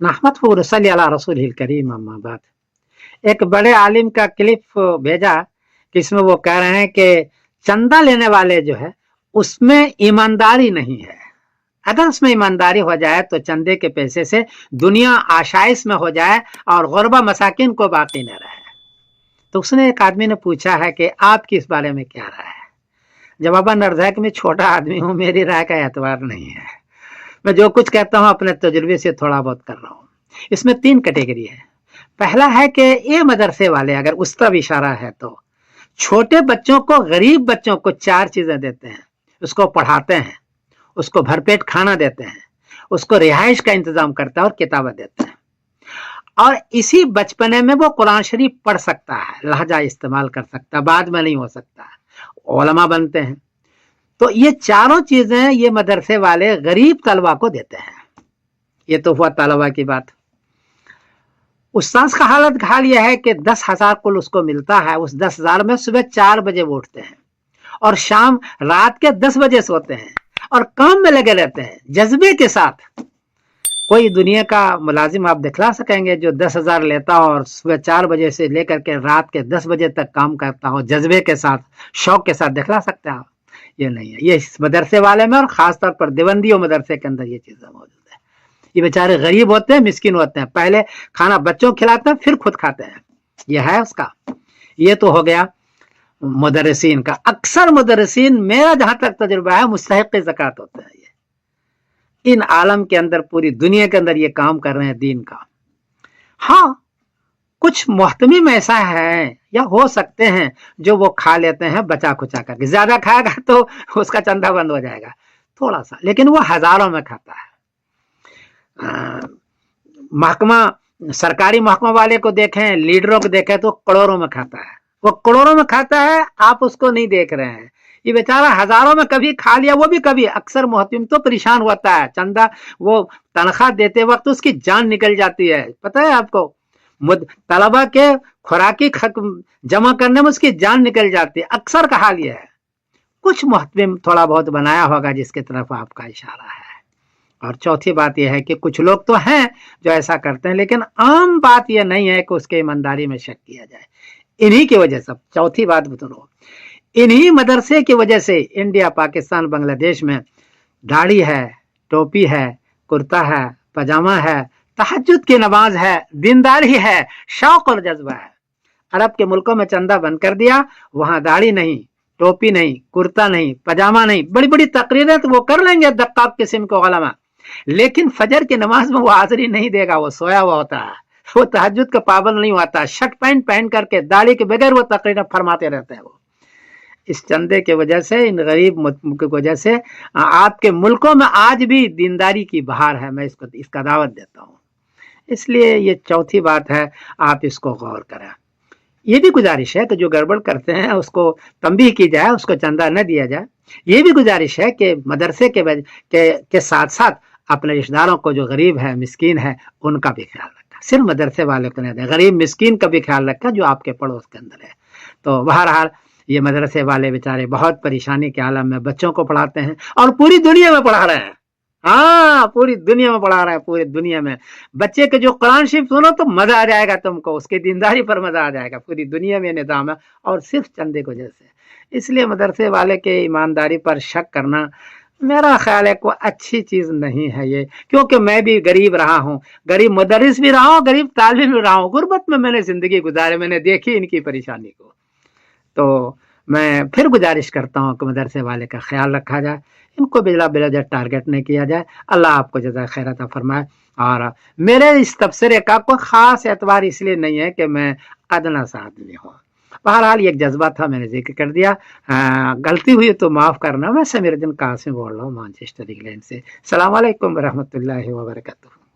नहमदुहु व नसल्ली अला रसूलिल करीम अम्मा बाद। एक बड़े आलिम का क्लिप भेजा कि इसमें वो कह रहे हैं कि चंदा लेने वाले जो है उसमें ईमानदारी नहीं है। अगर उसमें ईमानदारी हो जाए तो चंदे के पैसे से दुनिया आशाइश में हो जाए और गुरबा मसाकिन को बाकी न रहे। तो उसने एक आदमी ने पूछा है कि आपकी इस बारे में क्या राय है। जवाबन अर्ज है कि मैं छोटा आदमी हूं, मेरी राय का एतबार नहीं है, मैं जो कुछ कहता हूं अपने तजुर्बे से थोड़ा बहुत कर रहा हूं। इसमें 3 कैटेगरी है। पहला है कि ये मदरसे वाले, अगर उस तरफ इशारा है तो छोटे बच्चों को, गरीब बच्चों को 4 चीजें देते हैं, उसको पढ़ाते हैं, उसको भरपेट खाना देते हैं, उसको रिहाइश का इंतजाम करता है और किताबें देते हैं, और इसी बचपने में वो कुरान शरीफ पढ़ सकता है, लहजा इस्तेमाल कर सकता है, बाद में नहीं हो सकता, उलमा बनते हैं। तो ये चारों चीजें ये मदरसे वाले गरीब तलबा को देते हैं। ये तो हुआ तलबा की बात। उस्ताद का हाल यह है कि 10,000 कुल उसको मिलता है। उस 10,000 में सुबह 4 बजे वो उठते हैं और शाम रात के 10 बजे सोते हैं और काम में लगे रहते हैं जज्बे के साथ। कोई दुनिया का मुलाजिम आप दिखला सकेंगे जो 10,000 लेता हो और सुबह 4 बजे से लेकर के रात के 10 बजे तक काम करता हो जज्बे के साथ, शौक के साथ, दिखला सकते हैं आप? ये नहीं है। ये इस मदरसे वाले में और खासतौर पर देवबंदियों मदरसे के अंदर ये चीजें मौजूद है। ये बेचारे गरीब होते हैं, मिस्किन होते हैं, पहले खाना बच्चों खिलाते हैं फिर खुद खाते हैं। यह है उसका। ये तो हो गया मुदर्रिसीन का। अक्सर मुदर्रिसीन, मेरा जहां तक तजुर्बा है, मुस्तहिक़ ज़कात होते हैं। ये इन आलम के अंदर, पूरी दुनिया के अंदर ये काम कर रहे हैं दीन का। हाँ, कुछ मोहतमिम ऐसा है या हो सकते हैं जो वो खा लेते हैं बचा खुचा करके। ज्यादा खाएगा तो उसका चंदा बंद हो जाएगा थोड़ा सा, लेकिन वो हजारों में खाता है। महकमा, सरकारी महकमा वाले को देखें, लीडरों को देखें तो करोड़ों में खाता है। वो करोड़ों में खाता है, आप उसको नहीं देख रहे हैं। ये बेचारा हजारों में कभी खा लिया, वो भी कभी। अक्सर मुहतिम तो परेशान होता है, चंदा वो तनख्वाह देते वक्त उसकी जान निकल जाती है। पता है आपको, तलबा के खुराकी जमा करने में उसकी जान निकल जाती है। अक्सर का हाल ये है। कुछ मुहतिम थोड़ा बहुत बनाया होगा जिसकी तरफ आपका इशारा है। और चौथी बात यह है कि कुछ लोग तो हैं जो ऐसा करते हैं, लेकिन आम बात यह नहीं है कि उसके ईमानदारी में शक किया जाए। इन्हीं की वजह से, चौथी बात बताओ, इन्हीं मदरसे की वजह से इंडिया, पाकिस्तान, बांग्लादेश में दाढ़ी है, टोपी है, कुर्ता है, पजामा है, तहज्जुद की नमाज है, दीनदारी है, शौक और जज्बा है। अरब के मुल्कों में चंदा बंद कर दिया, वहां दाढ़ी नहीं, टोपी नहीं, कुर्ता नहीं, पजामा नहीं। बड़ी बड़ी तकरीरें तो वो कर लेंगे दक्काक किस्म के उलमा, लेकिन फजर की नमाज में वो हाजिरी नहीं देगा। वो सोया हुआ होता है, वो तहज्जुद का पाबंद नहीं होता, शर्ट पैंट पहन करके दाढ़ी के बगैर वो तकरीरें फरमाते रहते हैं। वो इस चंदे के वजह से, इन गरीब की वजह से आपके मुल्कों में आज भी दीनदारी की बहार है। मैं इसका दावत देता हूँ। इसलिए ये चौथी बात है, आप इसको गौर करें। ये भी गुजारिश है कि जो गड़बड़ करते हैं उसको तंबीह की जाए, उसको चंदा न दिया जाए। ये भी गुजारिश है कि मदरसे के साथ साथ अपने रिश्तेदारों को, जो गरीब है, मिस्कीन है, उनका भी ख्याल रखा। सिर्फ मदरसे वाले को नहीं दे, गरीब मिस्कीन का भी ख्याल रखा जो आपके पड़ोस के अंदर है। तो बहरहाल ये मदरसे वाले बेचारे बहुत परेशानी के आलम में बच्चों को पढ़ाते हैं और पूरी दुनिया में पढ़ा रहे हैं। हाँ, पूरी दुनिया में पढ़ा रहे हैं। पूरी दुनिया में बच्चे के जो कुरान शरीफ सुनो तो मजा आ जाएगा तुमको, उसकी दीनदारी पर मजा आ जाएगा। पूरी दुनिया में निजाम है और सिर्फ चंदे को जैसे। इसलिए मदरसे वाले के ईमानदारी पर शक करना मेरा ख्याल है कोई अच्छी चीज नहीं है ये। क्योंकि मैं भी गरीब रहा हूँ, गरीब मुदर्रिस भी रहा हूँ, गरीब तालिब भी रहा हूँ। गुर्बत में मैंने जिंदगी गुजारी, मैंने देखी इनकी परेशानी को। तो मैं फिर गुजारिश करता हूँ कि मदरसे वाले का ख्याल रखा जाए, इनको बिला बिला टारगेट नहीं किया जाए। अल्लाह आपको जज़ा खैर अता फरमाए। और मेरे इस तबसरे का कोई खास एतबार इसलिए नहीं है कि मैं अदना सा आदमी हूँ। बहरहाल ये एक जज्बा था, मैंने जिक्र कर दिया। गलती हुई तो माफ़ करना। मैं समीरुद्दीन कासिम बोल रहा हूँ, मैनचेस्टर इंग्लैंड से। अस्सलाम वालेकुम व रहमतुल्लाहि व बरकातुहू।